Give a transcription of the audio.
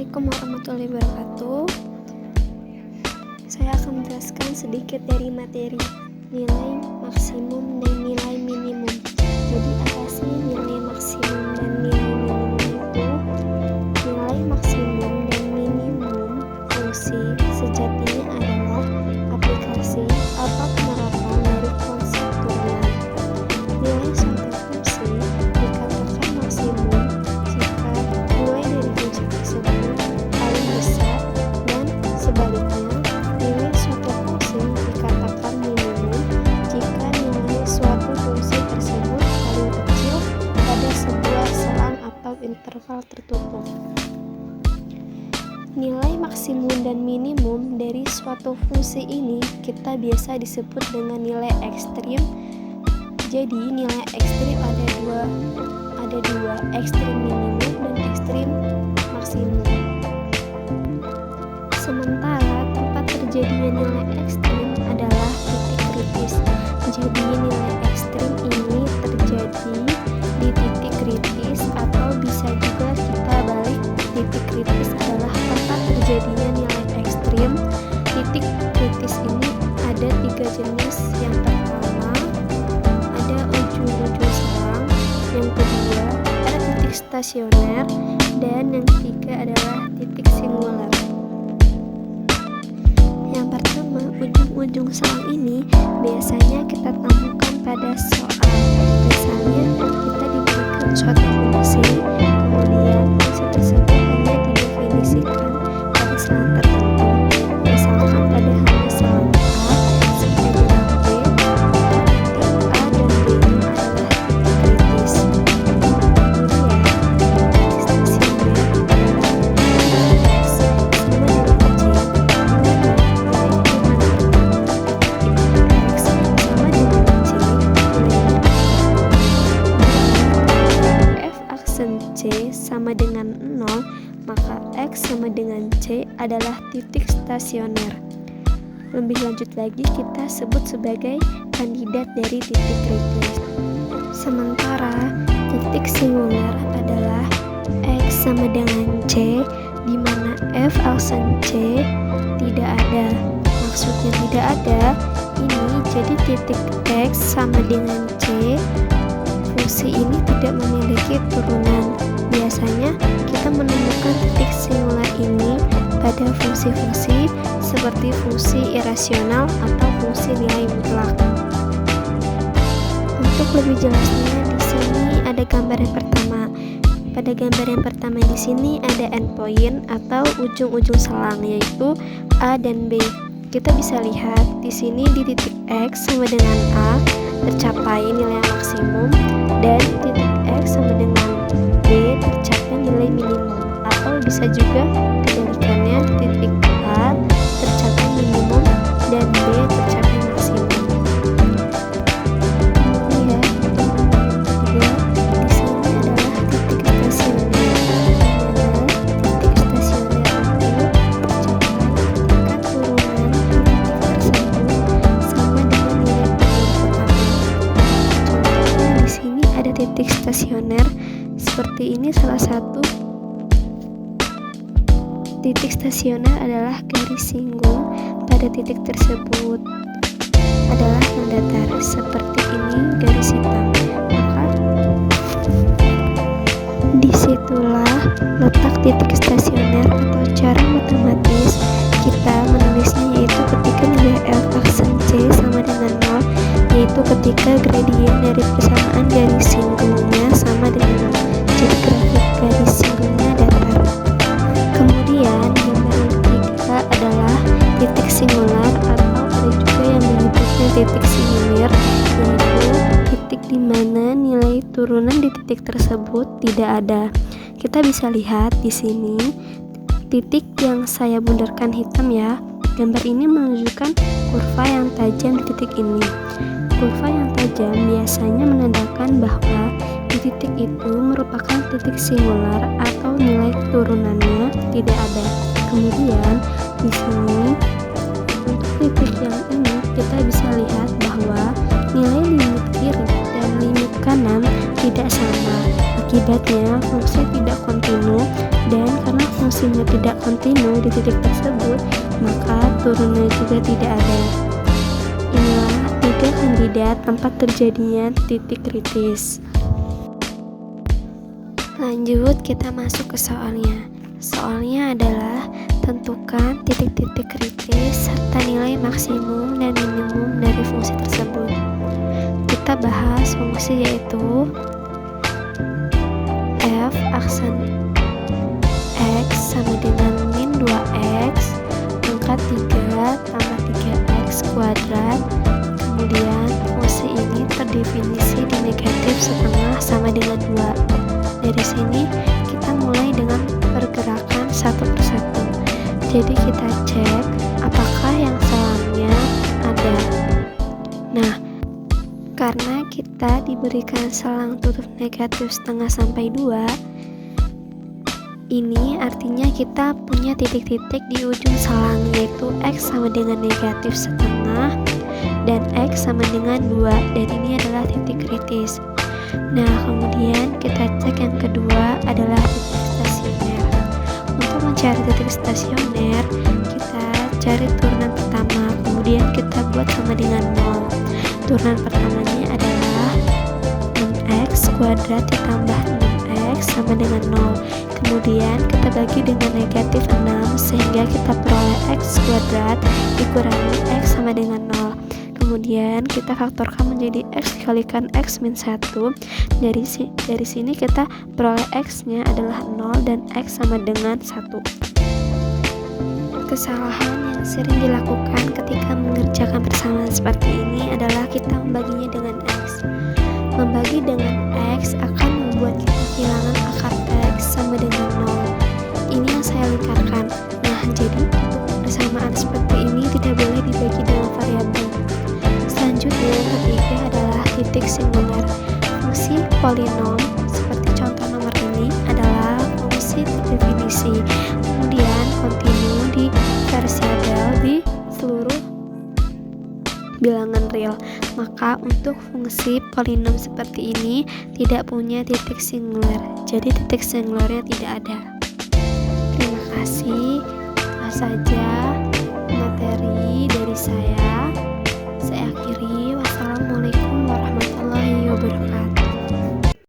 Assalamualaikum warahmatullahi wabarakatuh. Saya akan menjelaskan sedikit dari materi nilai maksimum dan nilai minimum. Jadi apa sih nilai maksimum dan nilai minimum itu? Nilai maksimum dan minimum fungsi sejatinya adalah aplikasi atau penerapan dari konsep turunan. Nilai suatu fungsi dikatakan maksimum jika nilai dari fungsi tersebut paling besar, dan sebaliknya nilai suatu fungsi dikatakan minimum jika nilai suatu fungsi tersebut paling kecil pada sebuah selang atau interval tertutup. Nilai maksimum dan minimum dari suatu fungsi ini kita biasa disebut dengan nilai ekstrim. Jadi nilai ekstrim ada dua, ekstrim minimum dan ekstrim maksimum. Sementara tempat terjadinya nilai ekstrim adalah titik kritis. Jadi nilai ekstrim ini terjadi di titik kritis, atau bisa juga kita balik, titik kritis adalah tempat terjadinya nilai ekstrim. Titik kritis ini ada 3 jenis. Yang pertama ada ujung-ujung selang, yang kedua ada titik stasioner, dan yang ketiga adalah titik singular. Yang pertama, ujung-ujung selang ini biasanya kita temukan pada soal. Misalnya kita diberikan suatu fungsi, kemudian fungsi tersebut hanya didefinisikan pada selang tertentu. Misalkan pada hanya selang A sampai dengan B, maka titik A dan B-nya adalah titik kritis. Kemudian titik stasioner adalah X sama dengan C, dimana X sama dengan C nilainya F aksen C sama dengan 0, maka X sama dengan C adalah titik stasioner. Lebih lanjut lagi kita sebut sebagai kandidat dari titik kritis. Sementara titik singular adalah X sama dengan C, di mana F aksen C tidak ada. Maksudnya tidak ada ini, jadi titik X sama dengan C, fungsi ini tidak memiliki turunan. Biasanya kita menemukan titik singular ini pada fungsi-fungsi seperti fungsi irasional atau fungsi nilai mutlak. Untuk lebih jelasnya, di sini ada gambar yang pertama. Pada gambar yang pertama di sini ada endpoint atau ujung-ujung selang, yaitu A dan B. Kita bisa lihat di sini di titik X sama dengan A tercapai nilai maksimum, dan titik X sama dengan B tercapai nilai minimum, atau bisa juga kebalikannya, titik A tercapai minimum dan B tercapai maksimum. Kemudian di sini adalah titik stasioner, dimana titik stasioner itu tercapai ketika turunan titik tersebut sama dengan nilai minimum pertama. Contohnya di sini ada titik stasioner seperti ini. Salah satu titik stasioner adalah garis singgung pada titik tersebut adalah mendatar, seperti ini garis hitam. Maka disitulah letak titik stasioner, atau cara matematis kita menulisnya, yaitu ketika nilai F aksen C sama dengan 0, yaitu ketika gradien dari persamaan garis singgungnya sama dengan 0. Jadi grafik garis singgungnya datar. Kemudian gambar yang ketiga adalah titik singular, atau ada juga yang menyebutnya titik singulir, yaitu titik di mana nilai turunan di titik tersebut tidak ada. Kita bisa lihat di sini titik yang saya bundarkan hitam ya. Gambar ini menunjukkan kurva yang tajam di titik ini. Kurva yang tajam biasanya menandakan bahwa di titik itu merupakan titik singular atau nilai turunannya tidak ada. Kemudian di sini untuk titik yang ini kita bisa lihat bahwa nilai limit kiri dan limit kanan tidak sama. Akibatnya fungsi tidak kontinu, dan karena fungsinya tidak kontinu di titik tersebut, maka turunnya juga tidak ada. Inilah 3 kandidat tempat terjadinya titik kritis. Lanjut, kita masuk ke soalnya. Soalnya adalah tentukan titik-titik kritis serta nilai maksimum dan minimum dari fungsi tersebut. Kita bahas fungsi yaitu f aksen x sama dengan min 2x pangkat 3 tambah 3x kuadrat. Kemudian fungsi ini terdefinisi di negatif setengah sama dengan 2. Dari sini kita mulai dengan pergerakan satu persatu. Jadi kita cek apakah yang selangnya ada. Nah, karena kita diberikan selang tutup negatif setengah sampai 2, ini artinya kita punya titik-titik di ujung selang, yaitu x sama dengan negatif setengah dan x sama dengan 2, dan ini adalah titik kritis. Nah, kemudian kita cek yang kedua adalah titik stasioner. Untuk mencari titik stasioner, kita cari turunan pertama, kemudian kita buat sama dengan 0. Turunan pertamanya adalah 6x kuadrat ditambah 6x sama dengan 0. Kemudian kita bagi dengan negatif 6 sehingga kita peroleh x kuadrat dikurangi x sama dengan 0. Kemudian kita faktorkan menjadi x dikalikan x min 1. Dari sini kita peroleh x nya adalah 0 dan x sama dengan 1. Kesalahan yang sering dilakukan ketika mengerjakan persamaan seperti ini adalah kita membaginya dengan x. Membagi dengan x akan membuat kita kehilangan akar x sama dengan 0. Ini yang saya lingkarkan. Nah, jadi untuk persamaan seperti ini tidak boleh dibagi dengan variabel. Selanjutnya yang ketiga adalah titik singular. Fungsi polinom seperti contoh nomor ini adalah fungsi terdefinisi, kemudian kontinu di variabel di seluruh bilangan real. Maka untuk fungsi polinom seperti ini tidak punya titik singular, jadi titik singularnya tidak ada. Terima kasih. Itulah saja materi dari saya. Saya akhiri.